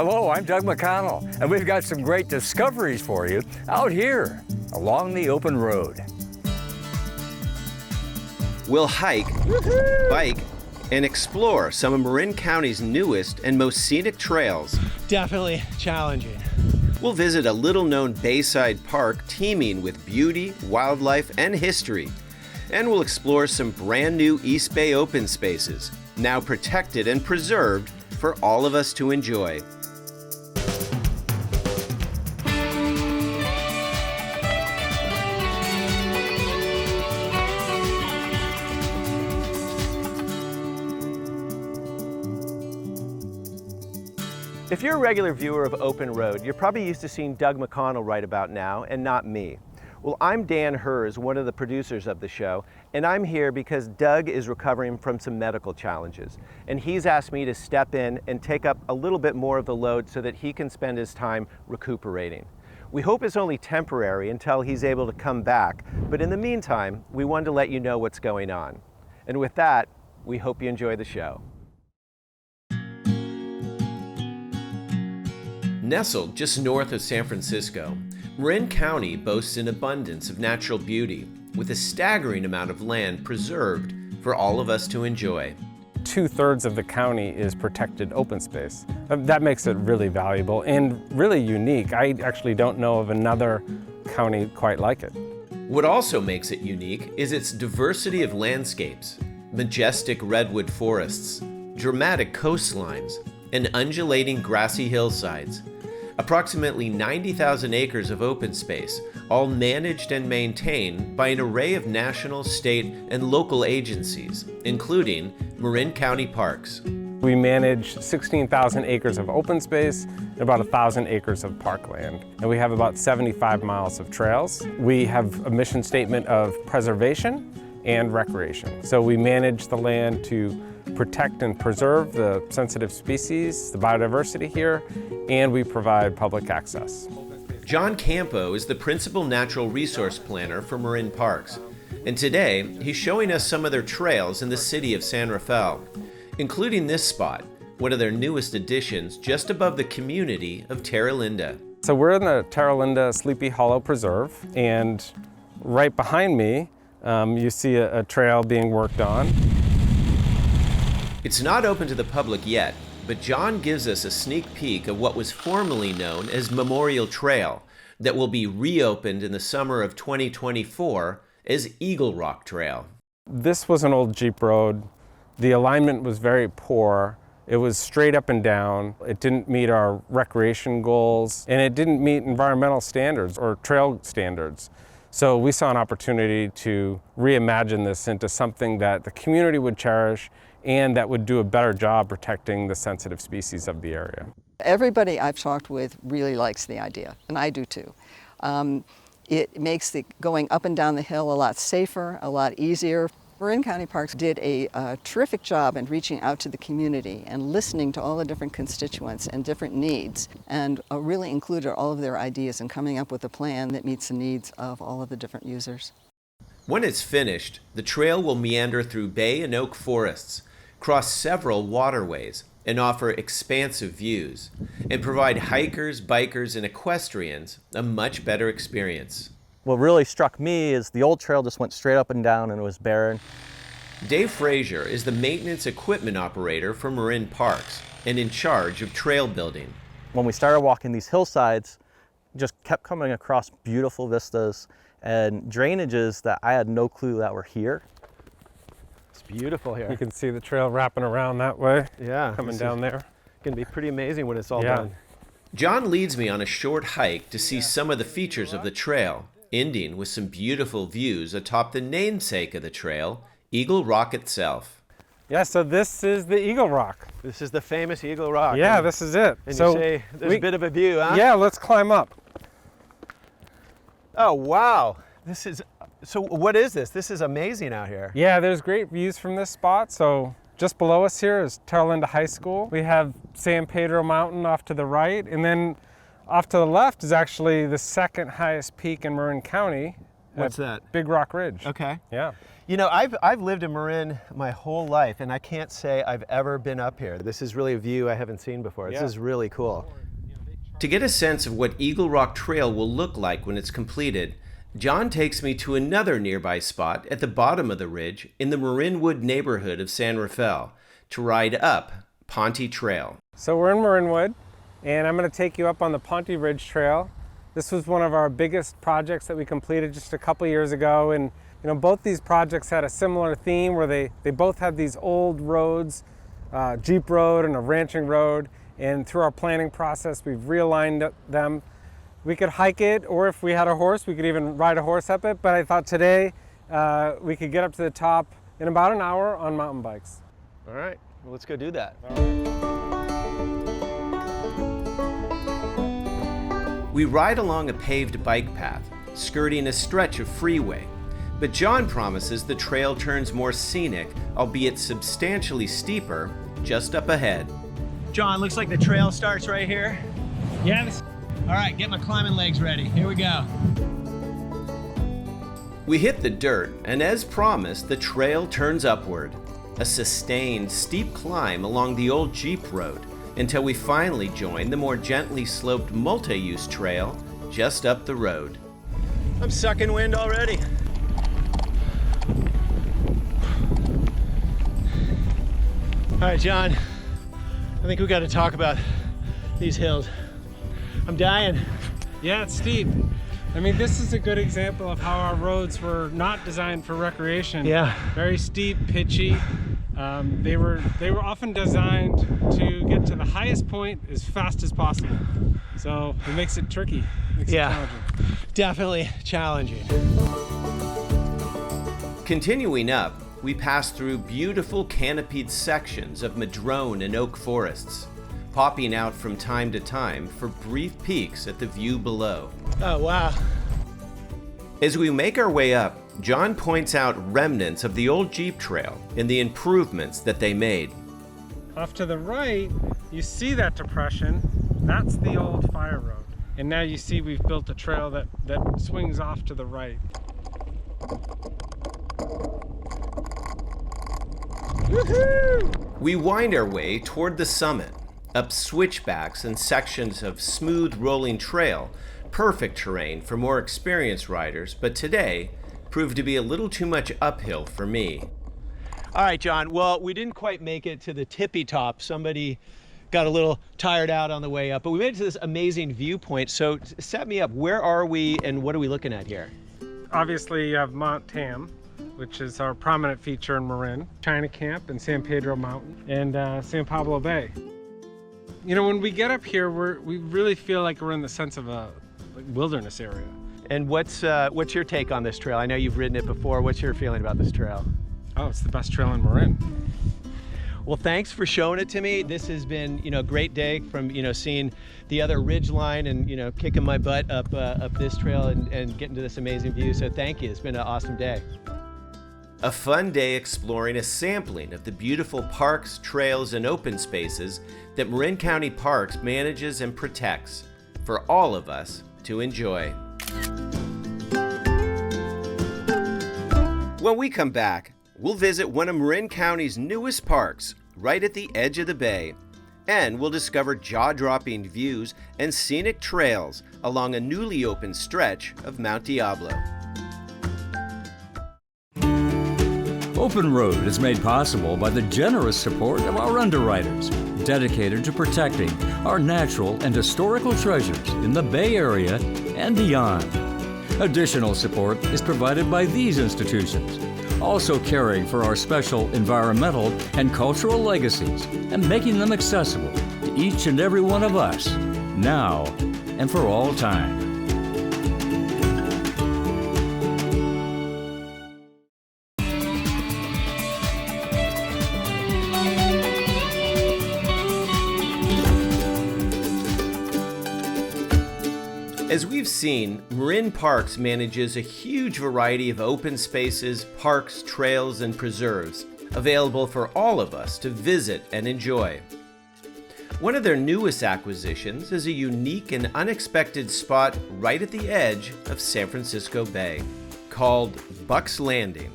Hello, I'm Doug McConnell, and we've got some great discoveries for you out here along the open road. We'll hike, bike, and explore some of Marin County's newest and most scenic trails. Definitely challenging. We'll visit a little-known bayside park teeming with beauty, wildlife, and history. And we'll explore some brand new East Bay open spaces, now protected and preserved for all of us to enjoy. If you're a regular viewer of OpenRoad, you're probably used to seeing Doug McConnell right about now, and not me. Well, I'm Dan Hers, one of the producers of the show, and I'm here because Doug is recovering from some medical challenges. And he's asked me to step in and take up a little bit more of the load so that he can spend his time recuperating. We hope it's only temporary until he's able to come back, but in the meantime, we wanted to let you know what's going on. And with that, we hope you enjoy the show. Nestled just north of San Francisco, Marin County boasts an abundance of natural beauty, with a staggering amount of land preserved for all of us to enjoy. 2/3 of the county is protected open space. That makes it really valuable and really unique. I actually don't know of another county quite like it. What also makes it unique is its diversity of landscapes, majestic redwood forests, dramatic coastlines, and undulating grassy hillsides. Approximately 90,000 acres of open space, all managed and maintained by an array of national, state, and local agencies, including Marin County Parks. We manage 16,000 acres of open space and about 1,000 acres of parkland. And we have about 75 miles of trails. We have a mission statement of preservation and recreation. So we manage the land to protect and preserve the sensitive species, the biodiversity here, and we provide public access. John Campo is the principal natural resource planner for Marin Parks, and today he's showing us some of their trails in the city of San Rafael, including this spot, one of their newest additions just above the community of Terra Linda. So we're in the Terra Linda Sleepy Hollow Preserve, and right behind me you see a trail being worked on. It's not open to the public yet, but John gives us a sneak peek of what was formerly known as Memorial Trail that will be reopened in the summer of 2024 as Eagle Rock Trail. This was an old Jeep road. The alignment was very poor. It was straight up and down. It didn't meet our recreation goals, and it didn't meet environmental standards or trail standards. So we saw an opportunity to reimagine this into something that the community would cherish and that would do a better job protecting the sensitive species of the area. Everybody I've talked with really likes the idea, and I do too. It makes the going up and down the hill a lot safer, a lot easier. Marin County Parks did a terrific job in reaching out to the community and listening to all the different constituents and different needs, and really included all of their ideas in coming up with a plan that meets the needs of all of the different users. When it's finished, the trail will meander through bay and oak forests, cross several waterways, and offer expansive views, and provide hikers, bikers, and equestrians a much better experience. What really struck me is the old trail just went straight up and down and it was barren. Dave Frazier is the maintenance equipment operator for Marin Parks and in charge of trail building. When we started walking these hillsides, just kept coming across beautiful vistas and drainages that I had no clue that were here. It's beautiful here. You can see the trail wrapping around that way, Yeah, coming down there. Going to be pretty amazing when it's all done. John leads me on a short hike to see some of the features of the trail, ending with some beautiful views atop the namesake of the trail, Eagle Rock itself. Yeah, so this is the Eagle Rock. This is the famous Eagle Rock. Yeah, and, this is it. And so you say there's a bit of a view, huh? Yeah, let's climb up. Oh, wow. This is, so what is this? This is amazing out here. Yeah, there's great views from this spot. So just below us here is Terra Linda High School. We have San Pedro Mountain off to the right, and then off to the left is actually the second highest peak in Marin County, What's that? Big Rock Ridge. Okay. Yeah. You know, I've lived in Marin my whole life, and I can't say I've ever been up here. This is really a view I haven't seen before. This is really cool. To get a sense of what Eagle Rock Trail will look like when it's completed, John takes me to another nearby spot at the bottom of the ridge in the Marinwood neighborhood of San Rafael to ride up Ponte Trail. So we're in Marinwood, and I'm going to take you up on the Ponte Ridge Trail. This was one of our biggest projects that we completed just a couple years ago, and you know, both these projects had a similar theme where they both had these old roads, Jeep Road and a ranching road, and through our planning process we've realigned them. We could hike it, or if we had a horse, we could even ride a horse up it, but I thought today we could get up to the top in about an hour on mountain bikes. All right, well, let's go do that. We ride along a paved bike path, skirting a stretch of freeway. But John promises the trail turns more scenic, albeit substantially steeper, just up ahead. John, looks like the trail starts right here. Yeah. All right, get my climbing legs ready. Here we go. We hit the dirt, and as promised, the trail turns upward. A sustained, steep climb along the old Jeep Road until we finally join the more gently sloped multi-use trail just up the road. I'm sucking wind already. All right, John, I think we got to talk about these hills. I'm dying. Yeah, it's steep. I mean, this is a good example of how our roads were not designed for recreation. Yeah. Very steep, pitchy. They were often designed to get to the highest point as fast as possible. So it makes it tricky. Makes it challenging. Definitely challenging. Continuing up, we pass through beautiful canopied sections of madrone and oak forests, popping out from time to time for brief peeks at the view below. Oh, wow. As we make our way up, John points out remnants of the old Jeep Trail and the improvements that they made. Off to the right, you see that depression. That's the old fire road. And now you see we've built a trail that swings off to the right. We wind our way toward the summit, up switchbacks and sections of smooth rolling trail, perfect terrain for more experienced riders, but today proved to be a little too much uphill for me. All right, John, well, we didn't quite make it to the tippy top. Somebody got a little tired out on the way up, but we made it to this amazing viewpoint. So set me up, where are we and what are we looking at here? Obviously you have Mount Tam, which is our prominent feature in Marin, China Camp and San Pedro Mountain, and San Pablo Bay. You know, when we get up here, we really feel like we're in the sense of a wilderness area. And what's your take on this trail? I know you've ridden it before. What's your feeling about this trail? Oh, it's the best trail in Marin. Well, thanks for showing it to me. This has been, a great day from, seeing the other ridge line and, kicking my butt up this trail and getting to this amazing view. So thank you. It's been an awesome day. A fun day exploring a sampling of the beautiful parks, trails, and open spaces that Marin County Parks manages and protects for all of us to enjoy. When we come back, we'll visit one of Marin County's newest parks right at the edge of the bay, and we'll discover jaw-dropping views and scenic trails along a newly opened stretch of Mount Diablo. OpenRoad is made possible by the generous support of our underwriters, dedicated to protecting our natural and historical treasures in the Bay Area and beyond. Additional support is provided by these institutions, also caring for our special environmental and cultural legacies and making them accessible to each and every one of us, now and for all time. As we've seen, Marin Parks manages a huge variety of open spaces, parks, trails, and preserves available for all of us to visit and enjoy. One of their newest acquisitions is a unique and unexpected spot right at the edge of San Francisco Bay, called Buck's Landing.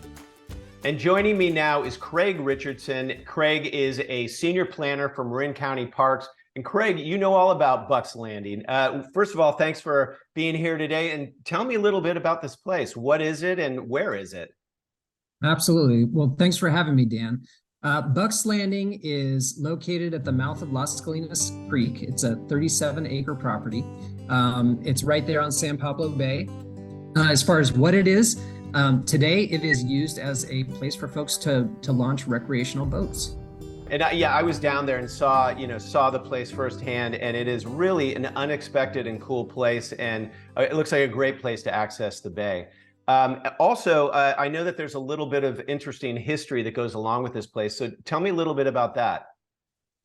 And joining me now is Craig Richardson. Craig is a senior planner for Marin County Parks. And Craig, you know all about Buck's Landing. First of all, thanks for being here today. And tell me a little bit about this place. What is it and where is it? Absolutely. Well, thanks for having me, Dan. Buck's Landing is located at the mouth of Las Colinas Creek. It's a 37-acre property. It's right there on San Pablo Bay. As far as what it is, today it is used as a place for folks to launch recreational boats. And I was down there and saw the place firsthand, and it is really an unexpected and cool place, and it looks like a great place to access the bay. Also, I know that there's a little bit of interesting history that goes along with this place. So tell me a little bit about that.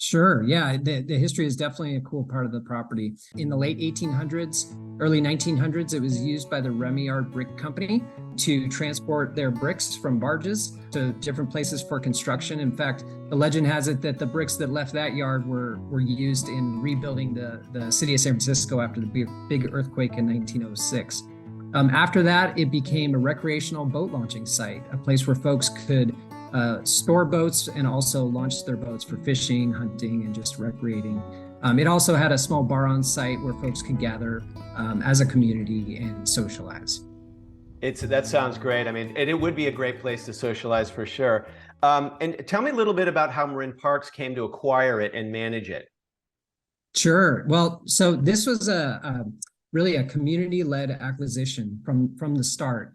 Sure. Yeah, the history is definitely a cool part of the property. In the late 1800s, early 1900s, it was used by the Remillard Brick Company to transport their bricks from barges to different places for construction. In fact, the legend has it that the bricks that left that yard were used in rebuilding the city of San Francisco after the big earthquake in 1906. After that, it became a recreational boat launching site, a place where folks could store boats and also launch their boats for fishing, hunting, and just recreating. It also had a small bar on site where folks could gather as a community and socialize. That sounds great. I mean, it would be a great place to socialize for sure. And tell me a little bit about how Marin Parks came to acquire it and manage it. Sure. Well, so this was really a community-led acquisition from the start.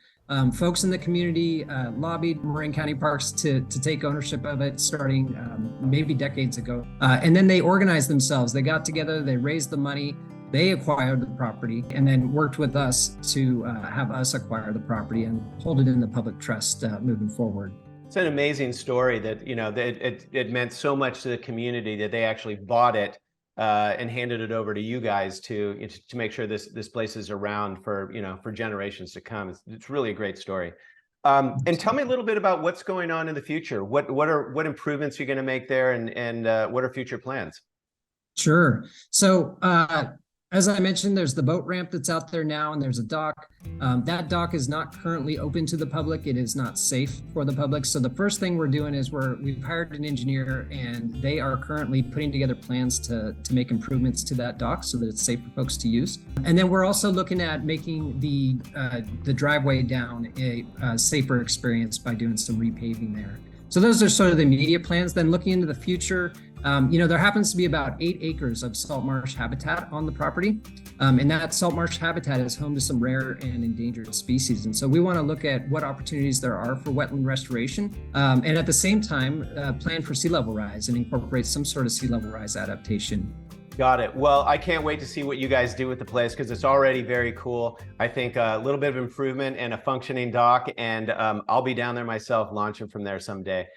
Folks in the community lobbied Marin County Parks to take ownership of it starting maybe decades ago. And then they organized themselves. They got together, they raised the money, they acquired the property, and then worked with us to have us acquire the property and hold it in the public trust moving forward. It's an amazing story that, it meant so much to the community that they actually bought it and handed it over to you guys to make sure this place is around for generations to come. It's really a great story. And tell me a little bit about what's going on in the future. What improvements you're going to make there, and what are future plans? Sure. So as I mentioned, there's the boat ramp that's out there now, and there's a dock. That dock is not currently open to the public. It is not safe for the public. So the first thing we're doing is we've hired an engineer, and they are currently putting together plans to make improvements to that dock so that it's safe for folks to use. And then we're also looking at making the driveway down a safer experience by doing some repaving there. So those are sort of the immediate plans. Then looking into the future, there happens to be about 8 acres of salt marsh habitat on the property. And that salt marsh habitat is home to some rare and endangered species. And so we want to look at what opportunities there are for wetland restoration. And at the same time, plan for sea level rise and incorporate some sort of sea level rise adaptation. Got it. Well, I can't wait to see what you guys do with the place, because it's already very cool. I think a little bit of improvement and a functioning dock, and I'll be down there myself launching from there someday.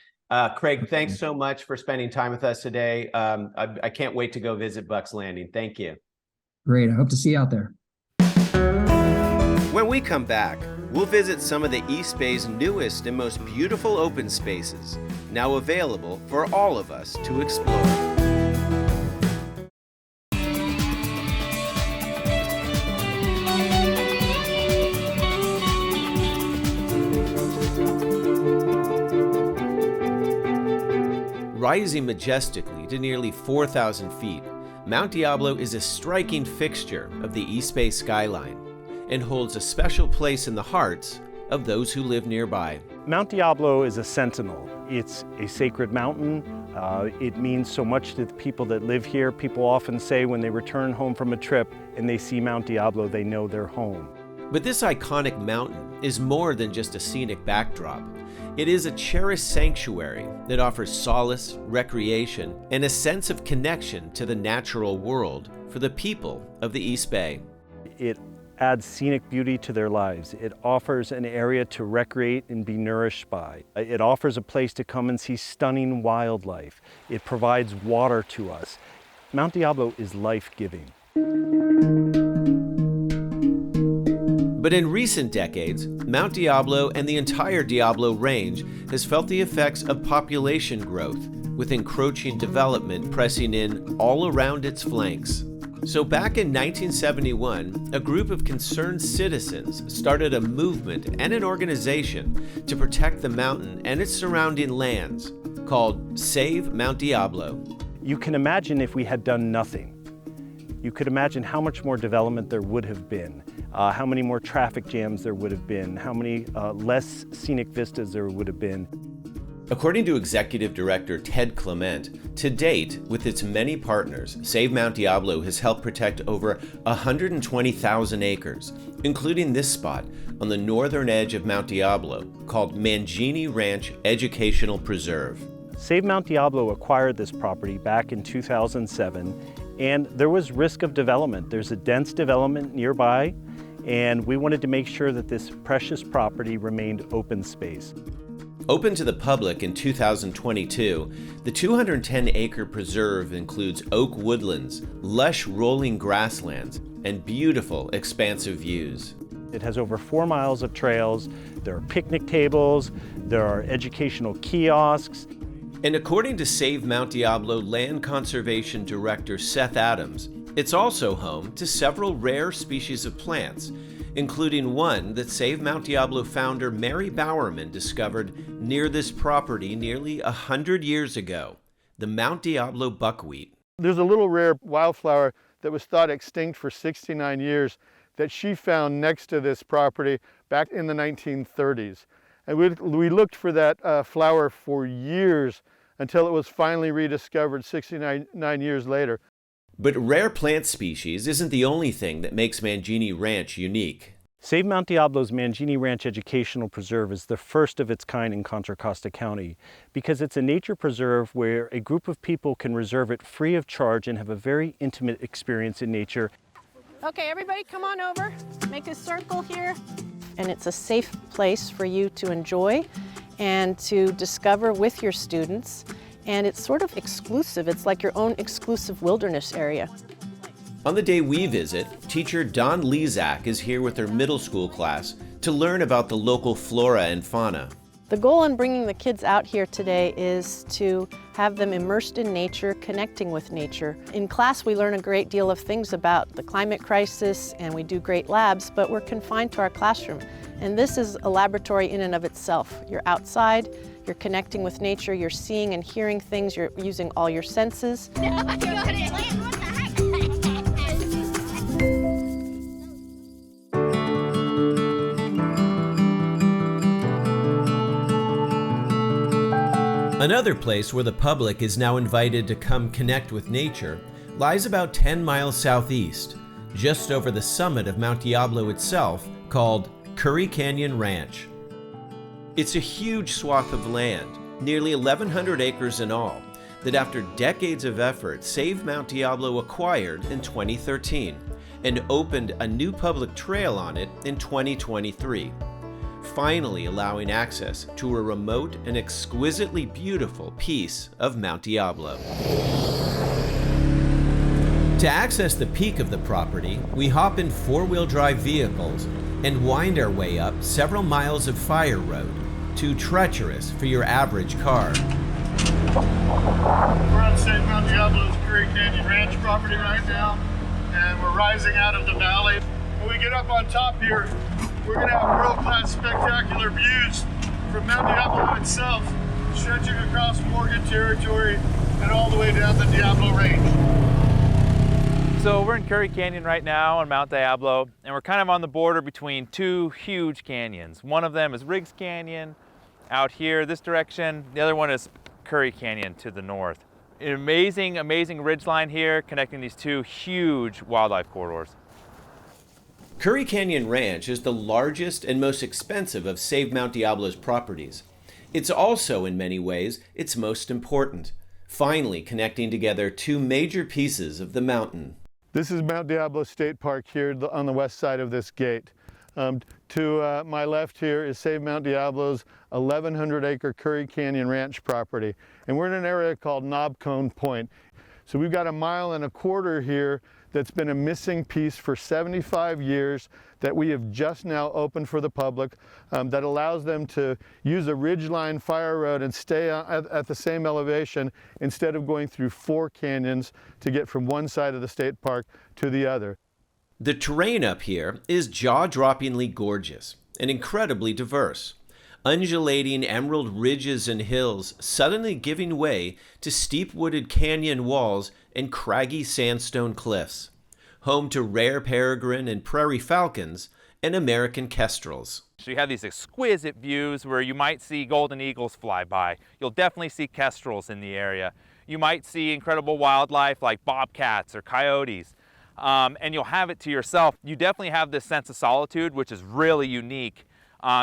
Craig, thanks so much for spending time with us today. I can't wait to go visit Buck's Landing. Thank you. Great. I hope to see you out there. When we come back, we'll visit some of the East Bay's newest and most beautiful open spaces, now available for all of us to explore. Rising majestically to nearly 4,000 feet, Mount Diablo is a striking fixture of the East Bay skyline and holds a special place in the hearts of those who live nearby. Mount Diablo is a sentinel. It's a sacred mountain. It means so much to the people that live here. People often say when they return home from a trip and they see Mount Diablo, they know they're home. But this iconic mountain is more than just a scenic backdrop. It is a cherished sanctuary that offers solace, recreation, and a sense of connection to the natural world for the people of the East Bay. It adds scenic beauty to their lives. It offers an area to recreate and be nourished by. It offers a place to come and see stunning wildlife. It provides water to us. Mount Diablo is life-giving. But in recent decades, Mount Diablo and the entire Diablo Range has felt the effects of population growth, with encroaching development pressing in all around its flanks. So back in 1971, a group of concerned citizens started a movement and an organization to protect the mountain and its surrounding lands called Save Mount Diablo. You can imagine if we had done nothing. You could imagine how much more development there would have been, how many more traffic jams there would have been, how many less scenic vistas there would have been. According to Executive Director Ted Clement, to date, with its many partners, Save Mount Diablo has helped protect over 120,000 acres, including this spot on the northern edge of Mount Diablo called Mangini Ranch Educational Preserve. Save Mount Diablo acquired this property back in 2007, and there was risk of development. There's a dense development nearby, and we wanted to make sure that this precious property remained open space. Open to the public in 2022, the 210-acre preserve includes oak woodlands, lush rolling grasslands, and beautiful, expansive views. It has over 4 miles of trails, there are picnic tables, there are educational kiosks. And according to Save Mount Diablo Land Conservation Director Seth Adams, it's also home to several rare species of plants, including one that Save Mount Diablo founder Mary Bowerman discovered near this property nearly 100 years ago, the Mount Diablo buckwheat. There's a little rare wildflower that was thought extinct for 69 years that she found next to this property back in the 1930s. And we looked for that flower for years until it was finally rediscovered 69 years later. But rare plant species isn't the only thing that makes Mangini Ranch unique. Save Mount Diablo's Mangini Ranch Educational Preserve is the first of its kind in Contra Costa County because it's a nature preserve where a group of people can reserve it free of charge and have a very intimate experience in nature. Okay, everybody come on over, make a circle here. And it's a safe place for you to enjoy and to discover with your students. And it's sort of exclusive. It's like your own exclusive wilderness area. On the day we visit, teacher Dawn Lezak is here with her middle school class to learn about the local flora and fauna. The goal in bringing the kids out here today is to have them immersed in nature, connecting with nature. In class, we learn a great deal of things about the climate crisis, and we do great labs, but we're confined to our classroom. And this is a laboratory in and of itself. You're outside, you're connecting with nature, you're seeing and hearing things, you're using all your senses. Another place where the public is now invited to come connect with nature lies about 10 miles southeast, just over the summit of Mount Diablo itself, called Curry Canyon Ranch. It's a huge swath of land, nearly 1,100 acres in all, that after decades of effort, Save Mount Diablo acquired in 2013 and opened a new public trail on it in 2023. Finally allowing access to a remote and exquisitely beautiful piece of Mount Diablo. To access the peak of the property, we hop in four-wheel drive vehicles and wind our way up several miles of fire road, too treacherous for your average car. We're on Save Mount Diablo's Curry Canyon Ranch property right now, and we're rising out of the valley. When we get up on top here, we're going to have world-class spectacular views from Mount Diablo itself, stretching across Morgan territory and all the way down the Diablo Range. So we're in Curry Canyon right now on Mount Diablo, and we're kind of on the border between two huge canyons. One of them is Riggs Canyon out here this direction. The other one is Curry Canyon to the north. An amazing ridgeline here connecting these two huge wildlife corridors. Curry Canyon Ranch is the largest and most expensive of Save Mount Diablo's properties. It's also, in many ways, its most important, finally connecting together two major pieces of the mountain. This is Mount Diablo State Park here on the west side of this gate. To my left here is Save Mount Diablo's 1,100-acre Curry Canyon Ranch property, and we're in an area called Knob Cone Point. So we've got 1.25 miles here that's been a missing piece for 75 years that we have just now opened for the public, that allows them to use a ridgeline fire road and stay at the same elevation instead of going through 4 canyons to get from one side of the state park to the other. The terrain up here is jaw-droppingly gorgeous and incredibly diverse. Undulating emerald ridges and hills suddenly giving way to steep wooded canyon walls and craggy sandstone cliffs, home to rare peregrine and prairie falcons and American kestrels. So you have these exquisite views where you might see golden eagles fly by. You'll definitely see kestrels in the area. You might see incredible wildlife like bobcats or coyotes, and you'll have it to yourself. You definitely have this sense of solitude, which is really unique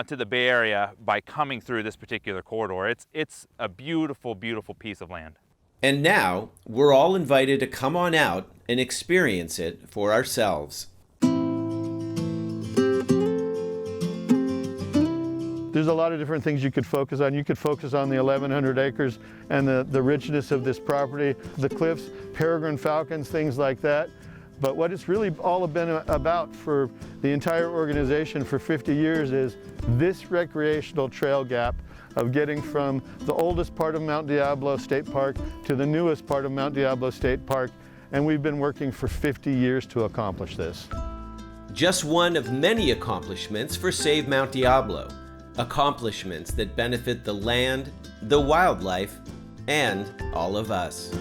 to the Bay Area by coming through this particular corridor. It's a beautiful, beautiful piece of land. And now, we're all invited to come on out and experience it for ourselves. There's a lot of different things you could focus on. You could focus on the 1,100 acres and the richness of this property, the cliffs, peregrine falcons, things like that. But what it's really all been about for the entire organization for 50 years is this recreational trail gap of getting from the oldest part of Mount Diablo State Park to the newest part of Mount Diablo State Park, and we've been working for 50 years to accomplish this. Just one of many accomplishments for Save Mount Diablo. Accomplishments that benefit the land, the wildlife, and all of us.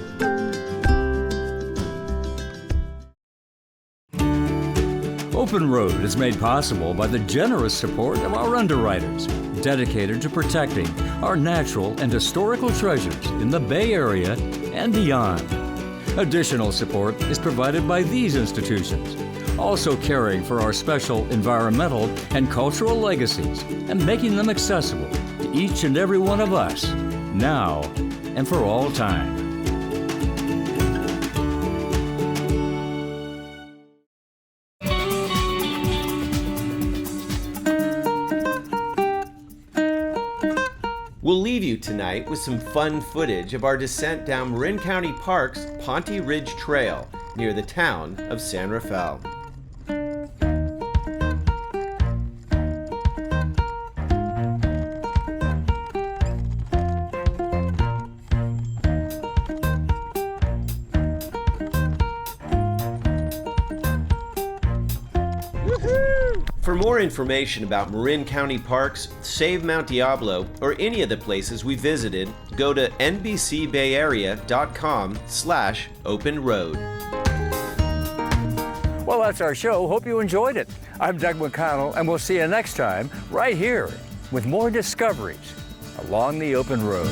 OpenRoad is made possible by the generous support of our underwriters, dedicated to protecting our natural and historical treasures in the Bay Area and beyond. Additional support is provided by these institutions, also caring for our special environmental and cultural legacies and making them accessible to each and every one of us, now and for all time. We'll leave you tonight with some fun footage of our descent down Marin County Park's Ponte Ridge Trail near the town of San Rafael. For more information about Marin County Parks, Save Mount Diablo, or any of the places we visited, go to nbcbayarea.com/OpenRoad. Well, that's our show. Hope you enjoyed it. I'm Doug McConnell, and we'll see you next time right here with more discoveries along the open road.